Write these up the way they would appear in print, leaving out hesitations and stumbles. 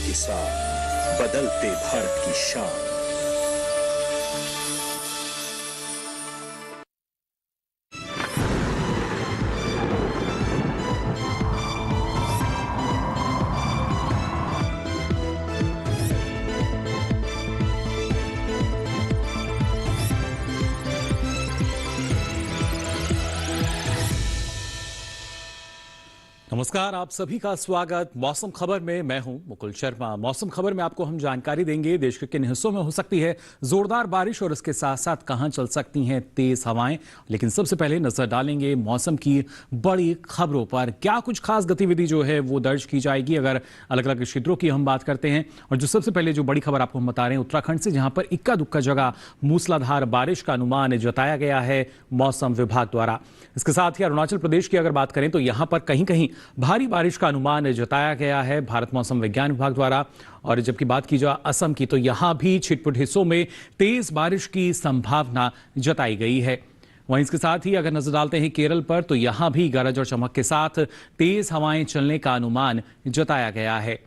के साथ बदलते भारत की शान। नमस्कार, आप सभी का स्वागत मौसम खबर में। मैं हूं मुकुल शर्मा। मौसम खबर में आपको हम जानकारी देंगे देश के किन हिस्सों में हो सकती है जोरदार बारिश और इसके साथ साथ कहां चल सकती हैं तेज हवाएं। लेकिन सबसे पहले नजर डालेंगे मौसम की बड़ी खबरों पर। क्या कुछ खास गतिविधि जो है वो दर्ज की जाएगी अगर अलग अलग क्षेत्रों की हम बात करते हैं। और जो सबसे पहले जो बड़ी खबर आपको हम बता रहे हैं उत्तराखंड से, जहां पर इक्का दुक्का जगह मूसलाधार बारिश का अनुमान जताया गया है मौसम विभाग द्वारा। इसके साथ ही अरुणाचल प्रदेश की अगर बात करें तो यहां पर कहीं कहीं भारी बारिश का अनुमान जताया गया है भारत मौसम विज्ञान विभाग द्वारा। और जबकि बात की जाए असम की तो यहां भी छिटपुट हिस्सों में तेज बारिश की संभावना जताई गई है। वहीं इसके साथ ही अगर नजर डालते हैं केरल पर तो यहां भी गरज और चमक के साथ तेज हवाएं चलने का अनुमान जताया गया है।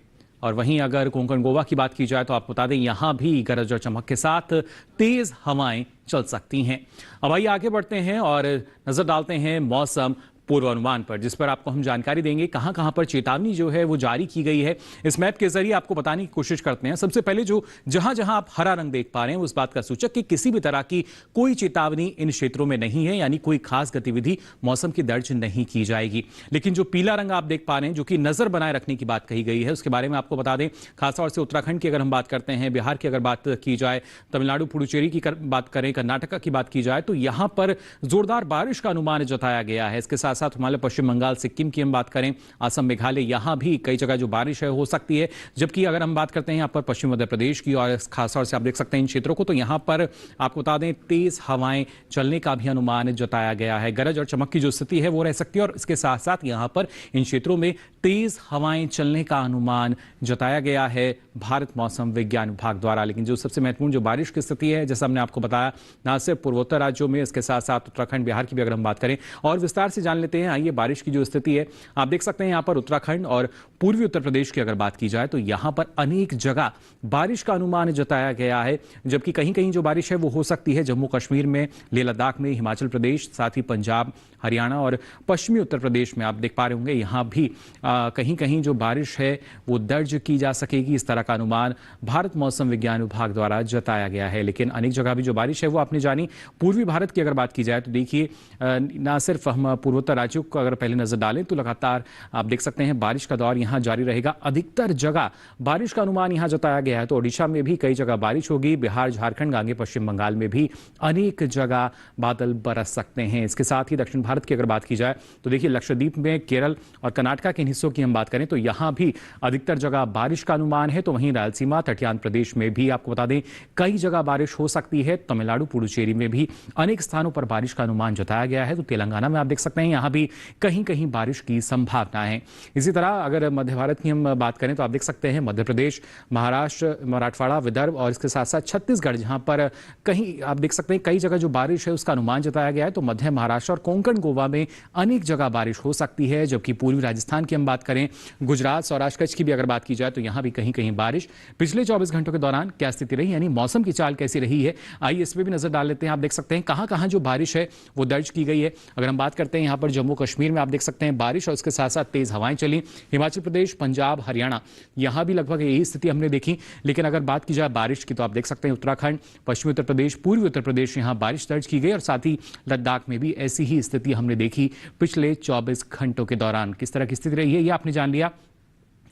और वहीं अगर कोंकण गोवा की बात की जाए तो आपको बता दें यहां भी गरज और चमक के साथ तेज हवाएं चल सकती हैं। अब आइए आगे बढ़ते हैं और नजर डालते हैं मौसम पूर्वानुमान पर, जिस पर आपको हम जानकारी देंगे कहां कहां पर चेतावनी जो है वो जारी की गई है। इस मैप के जरिए आपको बताने की कोशिश करते हैं। सबसे पहले जो जहां जहां आप हरा रंग देख पा रहे हैं उस बात का सूचक कि किसी भी तरह की कोई चेतावनी इन क्षेत्रों में नहीं है, यानी कोई खास गतिविधि मौसम की दर्ज नहीं की जाएगी। लेकिन जो पीला रंग आप देख पा रहे हैं जो कि नजर बनाए रखने की बात कही गई है, उसके बारे में आपको बता दें खासतौर से उत्तराखंड की अगर हम बात करते हैं, बिहार की अगर बात की जाए, तमिलनाडु पुडुचेरी की बात करें, कर्नाटक की बात की जाए तो यहां पर जोरदार बारिश का अनुमान जताया गया है। इसके साथ साथ हिमालय, पश्चिम बंगाल, सिक्किम की हम बात करें, असम, मेघालय, यहां भी कई जगह जो बारिश है हो सकती है। जबकि अगर हम बात करते हैं यहां पर पश्चिम मध्य प्रदेश की और खासतौर से आप देख सकते हैं इन क्षेत्रों को, तो यहां पर आपको बता दें तेज हवाएं चलने का भी अनुमान जताया गया है। गरज और चमक की जो स्थिति है वो रह सकती है और इसके साथ साथ यहां पर इन क्षेत्रों में तेज हवाएं चलने का अनुमान जताया गया है भारत मौसम विज्ञान विभाग द्वारा। लेकिन जो सबसे महत्वपूर्ण जो बारिश की स्थिति है, जैसा हमने आपको बताया, न सिर्फ पूर्वोत्तर राज्यों में, इसके साथ साथ उत्तराखंड, बिहार की भी अगर हम बात करें और विस्तार से जान लेते हैं आइए बारिश की जो स्थिति है। आप देख सकते हैं यहां पर उत्तराखंड और पूर्वी उत्तर प्रदेश की अगर बात की जाए तो यहां पर अनेक जगह बारिश का अनुमान जताया गया है। जबकि कहीं कहीं जो बारिश है वो हो सकती है जम्मू कश्मीर में, लेह लद्दाख में, हिमाचल प्रदेश, साथ ही पंजाब, हरियाणा और पश्चिमी उत्तर प्रदेश में आप देख पा रहे होंगे यहां भी कहीं कहीं जो बारिश है वो दर्ज की जा सकेगी। इस तरह का अनुमान भारत मौसम विज्ञान विभाग द्वारा जताया गया है। लेकिन अनेक जगह भी जो बारिश है वो आपने जानी। पूर्वी भारत की अगर बात की जाए तो देखिए ना सिर्फ हम पूर्वोत्तर राज्यों को अगर पहले नजर डालें तो लगातार आप देख सकते हैं बारिश का दौर यहां जारी रहेगा। अधिकतर जगह बारिश का अनुमान यहां जताया गया है। तो ओडिशा में भी कई जगह बारिश होगी, बिहार, झारखंड, आगे पश्चिम बंगाल में भी अनेक जगह बादल बरस सकते हैं। इसके साथ ही दक्षिण भारत की अगर बात की जाए तो देखिए लक्षद्वीप में, केरल और कर्नाटक के हिस्सों की हम बात करें तो यहां भी अधिकतर जगह बारिश का अनुमान है। तो वहीं रायलसीमा, तटीय प्रदेश में भी आपको बता दें कई जगह बारिश हो सकती है। तमिलनाडु, पुडुचेरी में भी अनेक स्थानों पर बारिश का अनुमान जताया गया है। तो तेलंगाना में आप देख सकते हैं यहां भी कहीं कहीं बारिश की संभावना है। इसी तरह अगर मध्य भारत की हम बात करें तो आप देख सकते हैं मध्य प्रदेश, महाराष्ट्र, मराठवाड़ा, विदर्भ और इसके साथ साथ छत्तीसगढ़, जहां पर कहीं आप देख सकते हैं कई जगह जो बारिश है उसका अनुमान जताया गया है। तो मध्य महाराष्ट्र और कोंकण गोवा में अनेक जगह बारिश हो सकती है। जबकि पूर्वी राजस्थान की हम बात करें, गुजरात, सौराष्ट्र, कच्छ की भी अगर बात की जाए तो यहां भी कहीं कहीं बारिश। पिछले 24 घंटों के दौरान क्या स्थिति रही, यानी मौसम की चाल कैसी रही है, आइए इस पर भी नजर डाल लेते हैं। आप देख सकते हैं कहां कहां जो बारिश है वो दर्ज की गई है। अगर हम बात करते हैं यहां पर जम्मू कश्मीर में आप देख सकते हैं बारिश और इसके साथ साथ तेज हवाएं चली। हिमाचल प्रदेश, पंजाब, हरियाणा, यहां भी लगभग यही स्थिति हमने देखी। लेकिन अगर बात की जाए बारिश की तो आप देख सकते हैं उत्तराखंड, पश्चिमी उत्तर प्रदेश, पूर्वी उत्तर प्रदेश, यहां बारिश दर्ज की गई और साथ ही लद्दाख में भी ऐसी ही स्थिति हमने देखी पिछले 24 घंटों के दौरान। किस तरह की स्थिति रही है ये आपने जान लिया।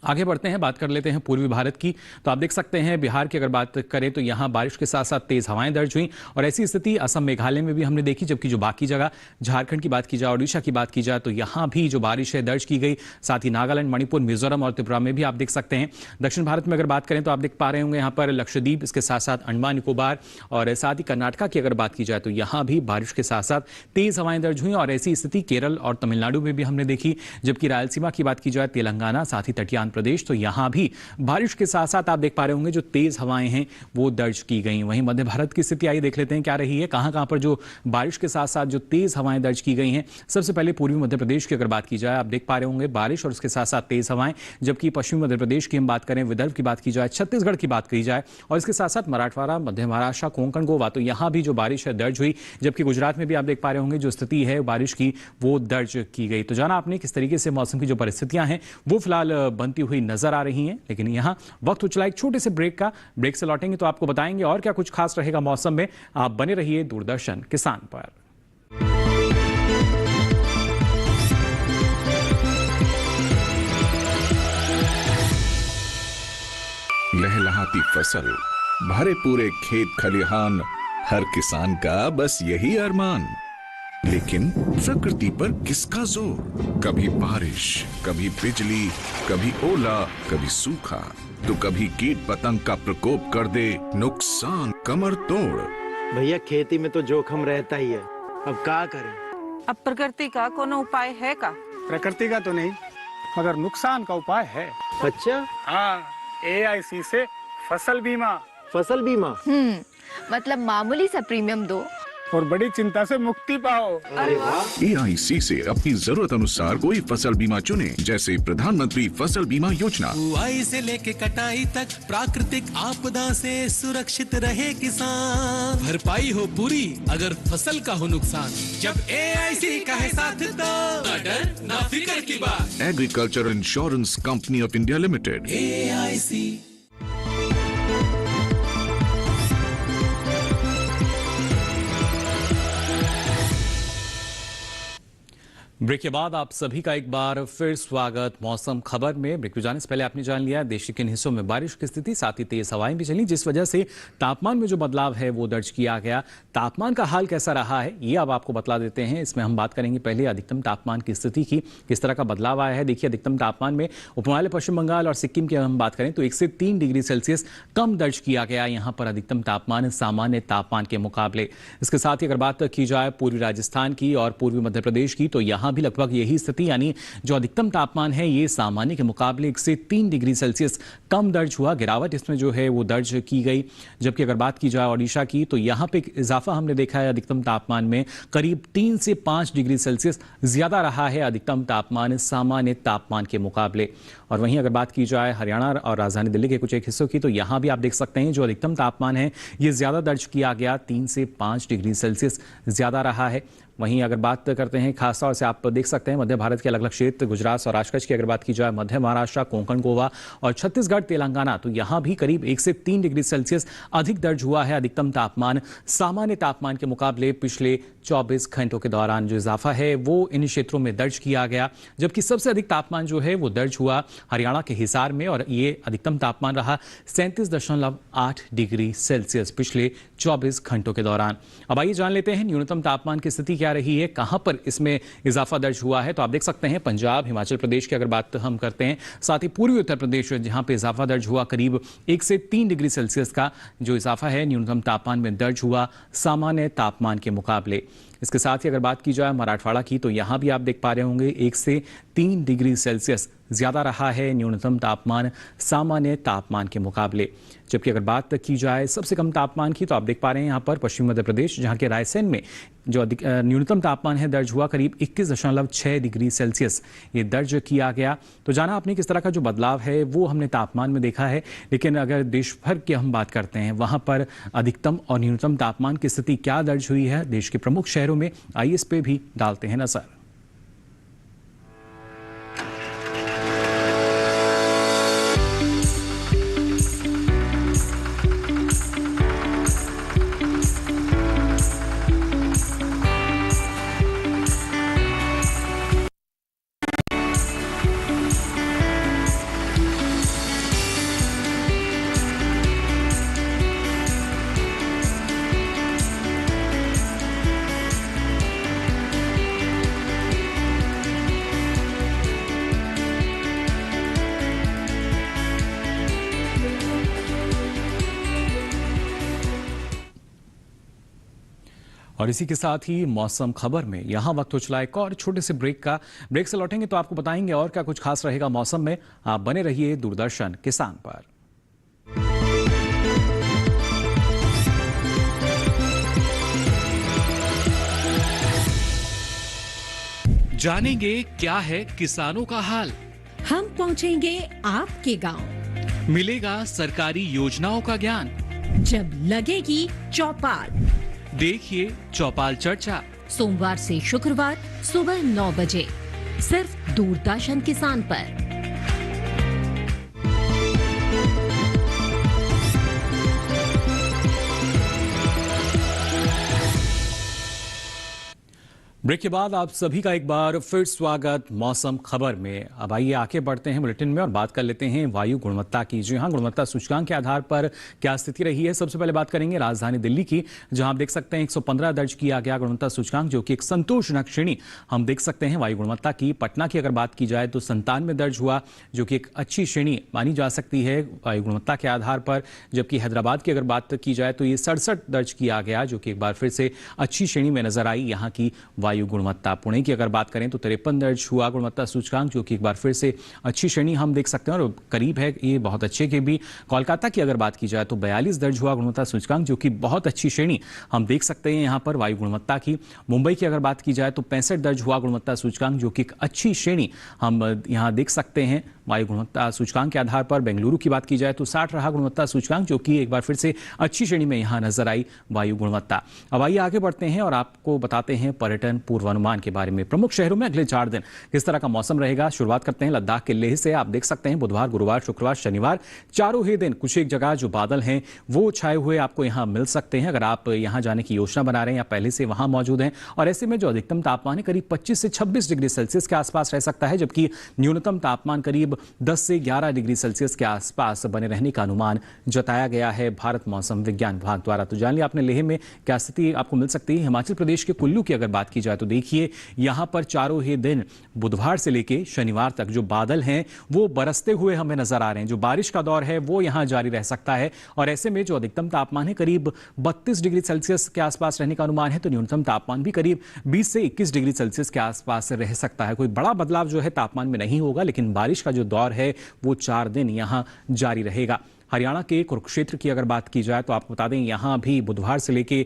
आगे बढ़ते हैं, बात कर लेते हैं पूर्वी भारत की। तो आप देख सकते हैं बिहार की अगर बात करें तो यहां बारिश के साथ साथ तेज हवाएं दर्ज हुई और ऐसी स्थिति असम, मेघालय में भी हमने देखी। जबकि जो बाकी जगह, झारखंड की बात की जाए, ओडिशा की बात की जाए तो यहां भी जो बारिश है दर्ज की गई। साथ ही नागालैंड, मणिपुर, मिजोरम और त्रिपुरा में भी आप देख सकते हैं। दक्षिण भारत में अगर बात करें तो आप देख पा रहे होंगे यहां पर लक्षद्वीप, इसके साथ साथ अंडमान निकोबार और साथ ही कर्नाटक की अगर बात की जाए तो यहां भी बारिश के साथ साथ तेज हवाएं दर्ज हुई और ऐसी स्थिति केरल और तमिलनाडु में भी हमने देखी। जबकि रायलसीमा की बात की जाए, तेलंगाना, साथ ही तटीय राजस्थान प्रदेश, तो यहाँ भी बारिश के साथ साथ आप देख पा रहे होंगे जो तेज हवाएं हैं वो दर्ज की गई। वहीं मध्य भारत की स्थिति आइए देख लेते हैं क्या रही है, कहां पर जो बारिश के साथ साथ जो तेज हवाएं दर्ज की गई हैं। सबसे पहले पूर्वी मध्य प्रदेश की अगर बात की जाए, आप देख पा रहे होंगे बारिश और उसके साथ साथ तेज हवाएं। जबकि पश्चिमी मध्य प्रदेश की हम बात करें, विदर्भ की बात की जाए, छत्तीसगढ़ की बात की जाए और इसके साथ साथ मराठवाड़ा, मध्य महाराष्ट्र, कोंकण, गोवा, तो यहां भी जो बारिश है दर्ज हुई। जबकि गुजरात में भी आप देख पा रहे होंगे जो स्थिति है बारिश की वो दर्ज की गई। तो जाना आपने किस तरीके से मौसम की जो परिस्थितियां हैं वो फिलहाल बनती हुई नजर आ रही हैं। लेकिन यहां वक्त हो चला एक छोटे से ब्रेक का। ब्रेक से लौटेंगे तो आपको बताएंगे और क्या कुछ खास रहेगा मौसम में। आप बने रहिए दूरदर्शन किसान पर। लहलहाती फसल, भरे पूरे खेत खलिहान, हर किसान का बस यही अरमान। लेकिन प्रकृति पर किसका जोर? कभी बारिश, कभी बिजली, कभी ओला, कभी सूखा, तो कभी कीट पतंग का प्रकोप कर दे नुकसान कमर तोड़। भैया खेती में तो जोखम रहता ही है, अब क्या करें? अब प्रकृति का कोनो उपाय है का? प्रकृति का तो नहीं, मगर नुकसान का उपाय है। अच्छा, हाँ, AIC से फसल बीमा। फसल बीमा? मतलब मामूली सा प्रीमियम दो और बड़ी चिंता से मुक्ति पाओ। अरे वाह! AIC से अपनी जरूरत अनुसार कोई फसल बीमा चुने, जैसे प्रधानमंत्री फसल बीमा योजना। बुआई से लेके कटाई तक प्राकृतिक आपदा से सुरक्षित रहे किसान। भरपाई हो पूरी अगर फसल का हो नुकसान, जब AIC का है साथ तो ना डर ना फिक्र की बात। Agriculture insurance company of India limited, AIC। Break के बाद आप सभी का एक बार फिर स्वागत मौसम खबर में। ब्रेक में जाने से पहले आपने जान लिया देश के किन हिस्सों में बारिश की स्थिति, साथ ही तेज हवाएं भी चली, जिस वजह से तापमान में जो बदलाव है वो दर्ज किया गया। तापमान का हाल कैसा रहा है ये अब आपको बतला देते हैं। इसमें हम बात करेंगे पहले अधिकतम तापमान की स्थिति की, किस तरह का बदलाव आया है। देखिए अधिकतम तापमान में उपमहाद्वीपीय पश्चिम बंगाल और सिक्किम की हम बात करें तो 1 से 3 डिग्री सेल्सियस कम दर्ज किया गया यहाँ पर अधिकतम तापमान सामान्य तापमान के मुकाबले। इसके साथ ही अगर बात की जाए पूर्वी राजस्थान की और पूर्वी मध्य प्रदेश की, तो यहाँ भी लगभग यही स्थिति, यानी जो अधिकतम तापमान है ये सामान्य के मुकाबले 1 से 3 डिग्री सेल्सियस कम दर्ज हुआ। गिरावट इसमें जो है वो दर्ज की गई। जबकि अगर बात की जाए ओडिशा की, तो यहाँ पे इजाफा हमने देखा है अधिकतम तापमान में करीब 3 से 5 डिग्री सेल्सियस ज्यादा रहा है अधिकतम तापमान सामान्य तापमान के मुकाबले। और वहीं अगर बात की जाए हरियाणा और राजधानी दिल्ली के कुछ एक हिस्सों की, तो यहाँ भी आप देख सकते हैं जो अधिकतम तापमान है ये ज्यादा दर्ज किया गया, 3 से 5 डिग्री सेल्सियस ज्यादा रहा है। वहीं अगर बात करते हैं खासतौर से आप देख सकते हैं मध्य भारत के अलग अलग क्षेत्र, गुजरात और राजकच्छ की अगर बात की जाए, मध्य महाराष्ट्र, कोंकण, गोवा और छत्तीसगढ़, तेलंगाना, तो यहाँ भी करीब 1 से 3 डिग्री सेल्सियस अधिक दर्ज हुआ है अधिकतम तापमान सामान्य तापमान के मुकाबले पिछले 24 घंटों के दौरान। जो इजाफा है वो इन क्षेत्रों में दर्ज किया गया। जबकि सबसे अधिक तापमान जो है वो दर्ज हुआ हरियाणा के हिसार में और ये अधिकतम तापमान रहा 37.8 डिग्री सेल्सियस पिछले 24 घंटों के दौरान। अब आइए जान लेते हैं न्यूनतम तापमान की स्थिति क्या रही है, कहां पर इसमें इजाफा दर्ज हुआ है। तो आप देख सकते हैं पंजाब, हिमाचल प्रदेश की अगर बात हम करते हैं, साथ ही पूर्वी उत्तर प्रदेश जहां पे इजाफा दर्ज हुआ करीब 1 से 3 डिग्री सेल्सियस का जो इजाफा है न्यूनतम तापमान में दर्ज हुआ सामान्य तापमान के मुकाबले। इसके साथ ही अगर बात की जाए मराठवाड़ा की, तो यहां भी आप देख पा रहे होंगे 1 से 3 डिग्री सेल्सियस ज्यादा रहा है न्यूनतम तापमान सामान्य तापमान के मुकाबले। जबकि अगर बात की जाए सबसे कम तापमान की, तो आप देख पा रहे हैं यहाँ पर पश्चिमी मध्य प्रदेश जहाँ के रायसेन में जो न्यूनतम तापमान है दर्ज हुआ करीब 21.6 डिग्री सेल्सियस ये दर्ज किया गया। तो जाना आपने किस तरह का जो बदलाव है वो हमने तापमान में देखा है। लेकिन अगर देश भर की हम बात करते हैं वहाँ पर अधिकतम और न्यूनतम तापमान की स्थिति क्या दर्ज हुई है देश के प्रमुख शहरों में, आइए इस पे भी डालते हैं नजर। और इसी के साथ ही मौसम खबर में यहाँ वक्त हो चला एक और छोटे से ब्रेक का। ब्रेक से लौटेंगे तो आपको बताएंगे और क्या कुछ खास रहेगा मौसम में। आप बने रहिए दूरदर्शन किसान पर। जानेंगे क्या है किसानों का हाल। हम पहुंचेंगे आपके गांव। मिलेगा सरकारी योजनाओं का ज्ञान। जब लगेगी चौपाल, देखिए चौपाल चर्चा सोमवार से शुक्रवार सुबह 9 बजे सिर्फ दूरदर्शन किसान पर। ब्रेक के बाद आप सभी का एक बार फिर स्वागत मौसम खबर में। अब आइए आगे बढ़ते हैं बुलेटिन में और बात कर लेते हैं वायु गुणवत्ता की। जी हाँ, गुणवत्ता सूचकांक के आधार पर क्या स्थिति रही है। सबसे पहले बात करेंगे राजधानी दिल्ली की, जहां आप देख सकते हैं 115 दर्ज किया गया गुणवत्ता सूचकांक, जो कि एक संतोषजनक श्रेणी हम देख सकते हैं वायु गुणवत्ता की। पटना की अगर बात की जाए तो 97 दर्ज हुआ, जो कि एक अच्छी श्रेणी मानी जा सकती है वायु गुणवत्ता के आधार पर। जबकि हैदराबाद की अगर बात की जाए तो ये 67 दर्ज किया गया, जो कि एक बार फिर से अच्छी श्रेणी में नजर आई यहाँ की वायु गुणवत्ता। पुणे की अगर बात करें तो 53 दर्ज हुआ गुणवत्ता सूचकांक, जो कि एक बार फिर से अच्छी श्रेणी हम देख सकते हैं और करीब है ये बहुत अच्छे के भी। कोलकाता की अगर बात की जाए तो 42 दर्ज हुआ गुणवत्ता सूचकांक, जो कि बहुत अच्छी श्रेणी हम देख सकते हैं यहाँ पर वायु गुणवत्ता की। मुंबई की अगर बात की जाए तो 65 दर्ज हुआ गुणवत्ता सूचकांक, जो कि एक अच्छी श्रेणी हम यहाँ देख सकते हैं वायु गुणवत्ता सूचकांक के आधार पर। बेंगलुरु की बात की जाए तो 60 रहा गुणवत्ता सूचकांक, जो कि एक बार फिर से अच्छी श्रेणी में यहाँ नजर आई वायु गुणवत्ता। अब आइए आगे बढ़ते हैं और आपको बताते हैं पर्यटन पूर्वानुमान के बारे में। प्रमुख शहरों में अगले 4 दिन किस तरह का मौसम रहेगा। शुरुआत करते हैं लद्दाख के लेह से। आप देख सकते हैं बुधवार, गुरुवार, शुक्रवार, शनिवार चारों ही दिन कुछ एक जगह जो बादल हैं वो छाए हुए आपको यहाँ मिल सकते हैं। अगर आप यहाँ जाने की योजना बना रहे हैं या पहले से वहां मौजूद हैं, और ऐसे में जो अधिकतम तापमान है करीब 25 से 26 डिग्री सेल्सियस के आसपास रह सकता है, जबकि न्यूनतम तापमान करीब 10 से 11 डिग्री सेल्सियस के आसपास बने रहने का अनुमान जताया गया है भारत मौसम विज्ञान विभाग द्वारा। तो जान लिया आपने लेह में क्या स्थिति आपको मिल सकती है। हिमाचल प्रदेश के कुल्लू की अगर बात की जाए तो देखिए यहां पर चारों ही दिन बुधवार से लेकर शनिवार तक जो बादल हैं वो बरसते हुए हमें नजर आ रहे हैं। जो बारिश का दौर है वो यहां जारी रह सकता है, और ऐसे में जो अधिकतम तापमान है करीब 32 डिग्री सेल्सियस के आसपास रहने का अनुमान है, तो न्यूनतम तापमान भी करीब 20 से 21 डिग्री सेल्सियस के आसपास रह सकता है। कोई बड़ा बदलाव जो है तापमान में नहीं होगा, लेकिन बारिश का जो दौर है वो 4 दिन यहां जारी रहेगा। हरियाणा के कुरुक्षेत्र की अगर बात की जाए तो आपको बता दें यहां भी बुधवार से लेकर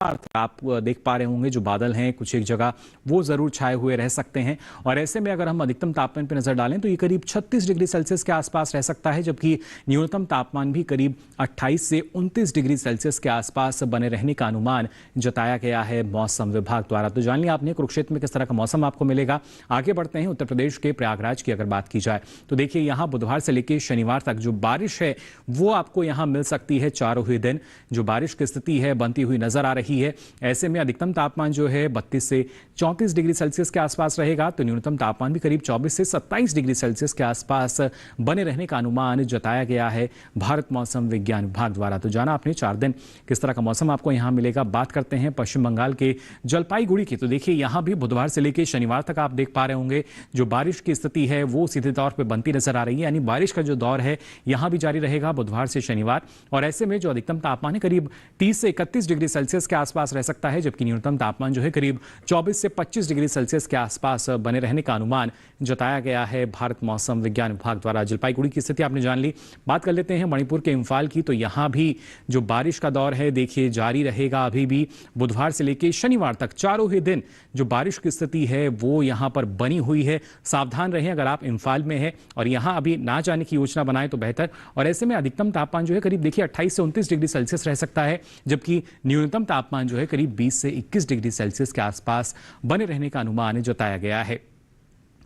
आप देख पा रहे होंगे जो बादल हैं कुछ एक जगह वो जरूर छाए हुए रह सकते हैं, और ऐसे में अगर हम अधिकतम तापमान पर नजर डालें तो ये करीब 36 डिग्री सेल्सियस के आसपास रह सकता है, जबकि न्यूनतम तापमान भी करीब 28 से 29 डिग्री सेल्सियस के आसपास बने रहने का अनुमान जताया गया है मौसम विभाग द्वारा। तो जान लिया आपने कुरुक्षेत्र में किस तरह का मौसम आपको मिलेगा। आगे बढ़ते हैं उत्तर प्रदेश के प्रयागराज की अगर बात की जाए तो देखिए यहाँ बुधवार से लेकर शनिवार तक जो बारिश है वो आपको यहाँ मिल सकती है। चारों ही दिन जो बारिश की स्थिति है बनती हुई नजर आ रही है। ऐसे में अधिकतम तापमान जो है 32 से 34 डिग्री सेल्सियस के आसपास रहेगा, तो न्यूनतम तापमान भी करीब 24 से 27 डिग्री सेल्सियस के आसपास बने रहने का अनुमान जताया गया है भारत मौसम विज्ञान विभाग द्वारा। तो जाना आपने 4 दिन किस तरह का मौसम आपको यहां मिलेगा। बात करते हैं पश्चिम बंगाल के जलपाईगुड़ी की, तो देखिए यहां भी बुधवार से लेकर शनिवार तक आप देख पा रहे होंगे जो बारिश की स्थिति है वो सीधे तौर पर बनती नजर आ रही है, यानी बारिश का जो दौर है यहां भी जारी रहेगा बुधवार से शनिवार। और ऐसे में जो अधिकतम तापमान है करीब 30 से 31 डिग्री सेल्सियस के आसपास रह सकता है, जबकि न्यूनतम तापमान जो है करीब 24 से 25 डिग्री सेल्सियस के आसपास बने रहने का अनुमान जताया गया है भारत मौसम विज्ञान विभाग द्वारा। जलपाईगुड़ी की स्थिति आपने जान ली। बात कर लेते हैं मणिपुर के इम्फाल की, तो यहां भी जो बारिश का दौर है देखिए जारी रहेगा अभी भी बुधवार से लेकर शनिवार तक। चारों ही दिन जो बारिश की स्थिति है वो यहां पर बनी हुई है। सावधान रहें अगर आप इम्फाल में है और यहां अभी ना जाने की योजना बनाए तो बेहतर। और ऐसे में अधिकतम तापमान जो है करीब देखिए 28 से 29 डिग्री सेल्सियस रह सकता है, जबकि न्यूनतम तापमान जो है करीब 20 से 21 डिग्री सेल्सियस के आसपास बने रहने का अनुमान जताया गया है।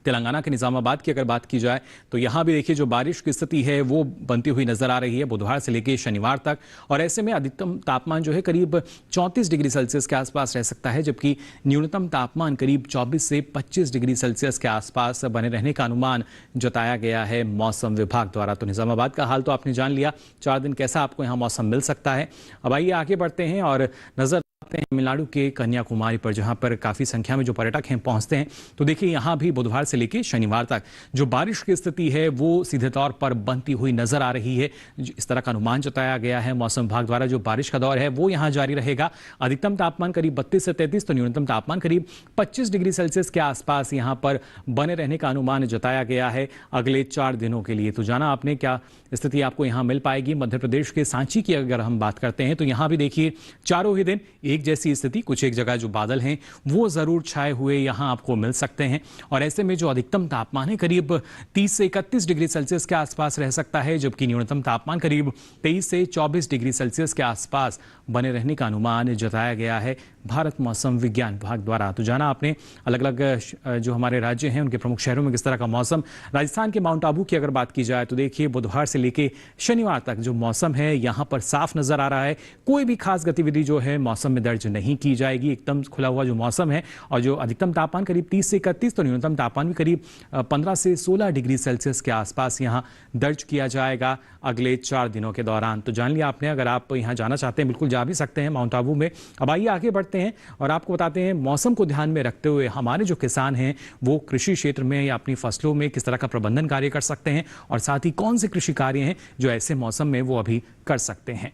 तेलंगाना के निजामाबाद की अगर बात की जाए तो यहां भी देखिए जो बारिश की स्थिति है वो बनती हुई नजर आ रही है बुधवार से लेकर शनिवार तक, और ऐसे में अधिकतम तापमान जो है करीब 34 डिग्री सेल्सियस के आसपास रह सकता है, जबकि न्यूनतम तापमान करीब 24 से 25 डिग्री सेल्सियस के आसपास बने रहने का अनुमान जताया गया है मौसम विभाग द्वारा। तो निजामाबाद का हाल तो आपने जान लिया, 4 दिन कैसा आपको यहाँ मौसम मिल सकता है। अब आइए आगे बढ़ते हैं और नजर आते हैं तमिलनाडु के कन्याकुमारी पर, जहां पर काफ़ी संख्या में जो पर्यटक हैं पहुंचते हैं। तो देखिए यहाँ भी बुधवार से लेकर शनिवार तक जो बारिश की स्थिति है वो सीधे तौर पर बनती हुई नजर आ रही है। इस तरह का अनुमान जताया गया है मौसम विभाग द्वारा। जो बारिश का दौर है वो यहाँ जारी रहेगा। अधिकतम तापमान करीब 32 से 33, तो न्यूनतम तापमान करीब 25 डिग्री सेल्सियस के आसपास यहाँ पर बने रहने का अनुमान जताया गया है अगले 4 दिनों के लिए। तो जाना आपने क्या स्थिति आपको यहाँ मिल पाएगी। मध्य प्रदेश के सांची की अगर हम बात करते हैं तो यहाँ भी देखिए चारों ही दिन एक जैसी स्थिति, कुछ एक जगह जो बादल हैं वो जरूर छाए हुए यहाँ आपको मिल सकते हैं। और ऐसे में जो अधिकतम तापमान है करीब 30 से 31 डिग्री सेल्सियस के आसपास रह सकता है, जबकि न्यूनतम तापमान करीब 23 से 24 डिग्री सेल्सियस के आसपास बने रहने का अनुमान जताया गया है भारत मौसम विज्ञान विभाग द्वारा। तो जाना आपने अलग अलग जो हमारे राज्य हैं उनके प्रमुख शहरों में किस तरह का मौसम। राजस्थान के माउंट आबू की अगर बात की जाए तो देखिए बुधवार से लेके शनिवार तक जो मौसम है यहाँ पर साफ नजर आ रहा है। कोई भी खास गतिविधि जो है मौसम में दर्ज नहीं की जाएगी। एकदम खुला हुआ जो मौसम है और जो अधिकतम तापमान करीब 30 से 31, तो न्यूनतम तापमान भी करीब 15 से 16 डिग्री सेल्सियस के आसपास यहाँ दर्ज किया जाएगा अगले 4 दिनों के दौरान। तो जान लिया आपने, अगर आप यहाँ जाना चाहते हैं बिल्कुल जा भी सकते हैं माउंट आबू में। अब आइए आगे बढ़ते हैं और आपको बताते हैं मौसम को ध्यान में रखते हुए हमारे जो किसान हैं वो कृषि क्षेत्र में या अपनी फसलों में किस तरह का प्रबंधन कार्य कर सकते हैं और साथ ही कौन से कृषि कार्य हैं जो ऐसे मौसम में वो अभी कर सकते हैं।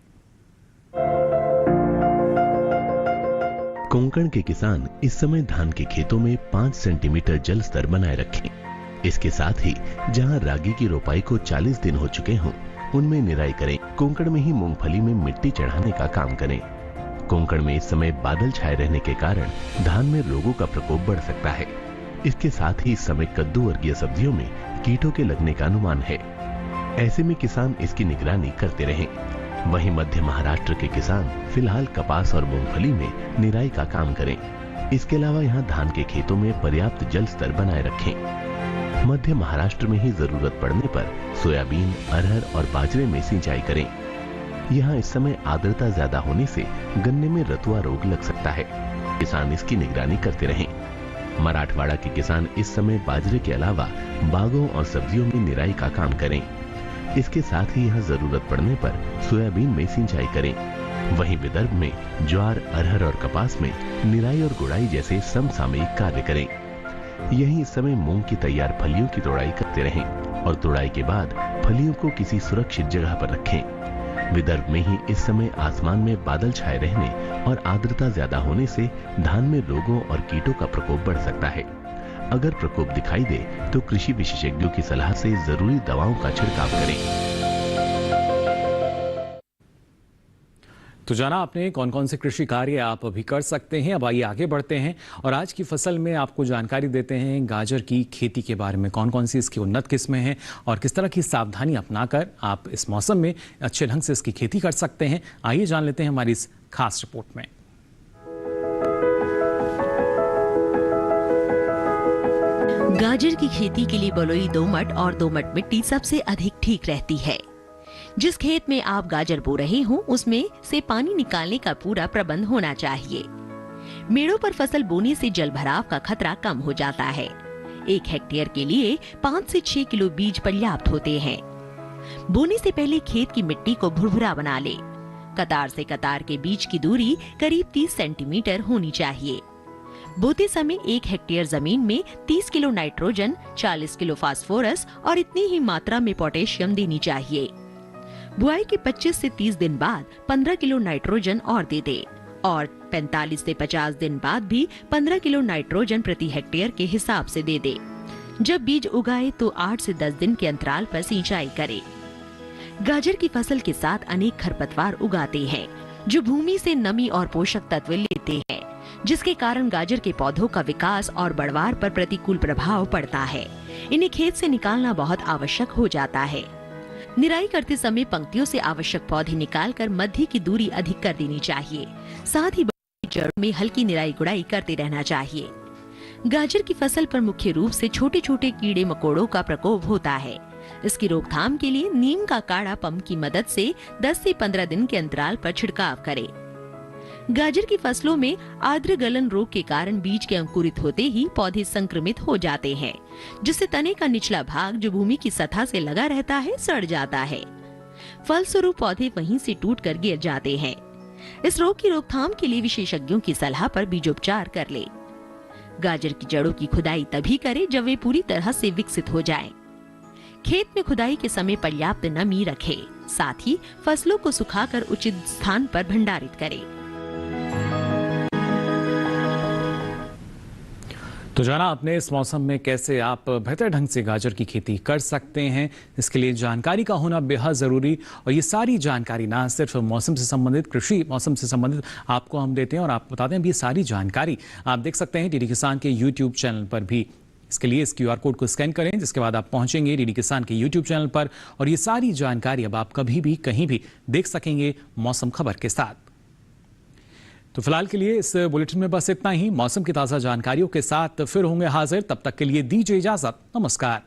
कोंकण के किसान इस समय धान के खेतों में 5 सेंटीमीटर जल स्तर बनाए रखें। इसके साथ ही जहां रागी की रोपाई को 40 दिन हो चुके हों उनमें निराई करें। कोंकण में ही मूंगफली में मिट्टी चढ़ाने का काम करें। कोंकण में इस समय बादल छाए रहने के कारण धान में रोगों का प्रकोप बढ़ सकता है। इसके साथ ही इस समय कद्दू वर्गीय सब्जियों में कीटों के लगने का अनुमान है। ऐसे में किसान इसकी निगरानी करते रहें। वहीं मध्य महाराष्ट्र के किसान फिलहाल कपास और मूंगफली में निराई का काम करें। इसके अलावा यहाँ धान के खेतों में पर्याप्त जल स्तर बनाए रखें। मध्य महाराष्ट्र में ही जरूरत पड़ने पर सोयाबीन, अरहर और बाजरे में सिंचाई करें। यहाँ इस समय आर्द्रता ज्यादा होने से गन्ने में रतुआ रोग लग सकता है। किसान इसकी निगरानी करते रहें। मराठवाड़ा के किसान इस समय बाजरे के अलावा बागों और सब्जियों में निराई का काम करें। इसके साथ ही यहाँ जरूरत पड़ने पर सोयाबीन में सिंचाई करें। वहीं विदर्भ में ज्वार, अरहर और कपास में निराई और गुड़ाई जैसे समसामयिक कार्य करें। यहीं इस समय मूंग की तैयार फलियों की तोड़ाई करते रहें और तोड़ाई के बाद फलियों को किसी सुरक्षित जगह पर रखें। विदर्भ में ही इस समय आसमान में बादल छाए रहने और आर्द्रता ज्यादा होने से धान में रोगों और कीटों का प्रकोप बढ़ सकता है। अगर प्रकोप दिखाई दे तो कृषि विशेषज्ञों की सलाह से जरूरी दवाओं का छिड़काव करें। तो जाना आपने कौन कौन से कृषि कार्य आप अभी कर सकते हैं। अब आइए आगे बढ़ते हैं और आज की फसल में आपको जानकारी देते हैं गाजर की खेती के बारे में। कौन कौन सी इसकी उन्नत किस्में हैं और किस तरह की सावधानी अपनाकर आप इस मौसम में अच्छे ढंग से इसकी खेती कर सकते हैं। आइए जान लेते हैं हमारी इस खास रिपोर्ट में। गाजर की खेती के लिए बलुई दोमट और दोमट मिट्टी सबसे अधिक ठीक रहती है। जिस खेत में आप गाजर बो रहे हो उसमें से पानी निकालने का पूरा प्रबंध होना चाहिए। मेड़ों पर फसल बोने से जल भराव का खतरा कम हो जाता है। 1 हेक्टेयर के लिए 5 से 6 किलो बीज पर्याप्त होते हैं। बोने से पहले खेत की मिट्टी को भुरभुरा बना ले। कतार से कतार के बीच की दूरी करीब 30 सेंटीमीटर होनी चाहिए। बोते समय 1 हेक्टेयर जमीन में 30 किलो नाइट्रोजन, 40 किलो फास्फोरस और इतनी ही मात्रा में पोटेशियम देनी चाहिए। बुआई के 25 से 30 दिन बाद 15 किलो नाइट्रोजन और दे दे और 45 से 50 दिन बाद भी 15 किलो नाइट्रोजन प्रति हेक्टेयर के हिसाब से दे दे। जब बीज उगाए तो 8 से 10 दिन के अंतराल पर सिंचाई करे। गाजर की फसल के साथ अनेक खरपतवार उगाते हैं जो भूमि से नमी और पोषक तत्व लेते हैं, जिसके कारण गाजर के पौधों का विकास और बढ़वार पर प्रतिकूल प्रभाव पड़ता है। इन्हें खेत से निकालना बहुत आवश्यक हो जाता है। निराई करते समय पंक्तियों से आवश्यक पौधे निकालकर मध्य की दूरी अधिक कर देनी चाहिए। साथ ही जड़ में हल्की निराई गुड़ाई करते रहना चाहिए। गाजर की फसल पर मुख्य रूप से छोटे छोटे कीड़े मकोड़ों का प्रकोप होता है। इसकी रोकथाम के लिए नीम का काढ़ा पंप की मदद से 10 से 15 दिन के अंतराल पर छिड़काव करें। गाजर की फसलों में आर्द्र गलन रोग के कारण बीज के अंकुरित होते ही पौधे संक्रमित हो जाते हैं, जिससे तने का निचला भाग जो भूमि की सतह से लगा रहता है सड़ जाता है। फलस्वरूप पौधे वहीं से टूटकर गिर जाते हैं। इस रोग की रोकथाम के लिए विशेषज्ञों की सलाह पर बीजोपचार कर ले। गाजर की जड़ों की खुदाई तभी करें जब वे पूरी तरह से विकसित हो जाएं। खेत में खुदाई के समय पर्याप्त नमी रखें, साथ ही फसलों को सुखाकर उचित स्थान पर भंडारित करें। तो जाना आपने इस मौसम में कैसे आप बेहतर ढंग से गाजर की खेती कर सकते हैं, इसके लिए जानकारी का होना बेहद ज़रूरी। और ये सारी जानकारी ना सिर्फ मौसम से संबंधित, कृषि मौसम से संबंधित आपको हम देते हैं और आप बताते हैं भी, सारी जानकारी आप देख सकते हैं डीडी किसान के यूट्यूब चैनल पर भी। इसके लिए इस QR कोड को स्कैन करें, जिसके बाद आप पहुंचेंगे डीडी किसान के यूट्यूब चैनल पर और ये सारी जानकारी अब आप कभी भी कहीं भी देख सकेंगे मौसम खबर के साथ। तो फिलहाल के लिए इस बुलेटिन में बस इतना ही। मौसम की ताज़ा जानकारियों के साथ फिर होंगे हाजिर, तब तक के लिए दीजिए इजाजत। नमस्कार।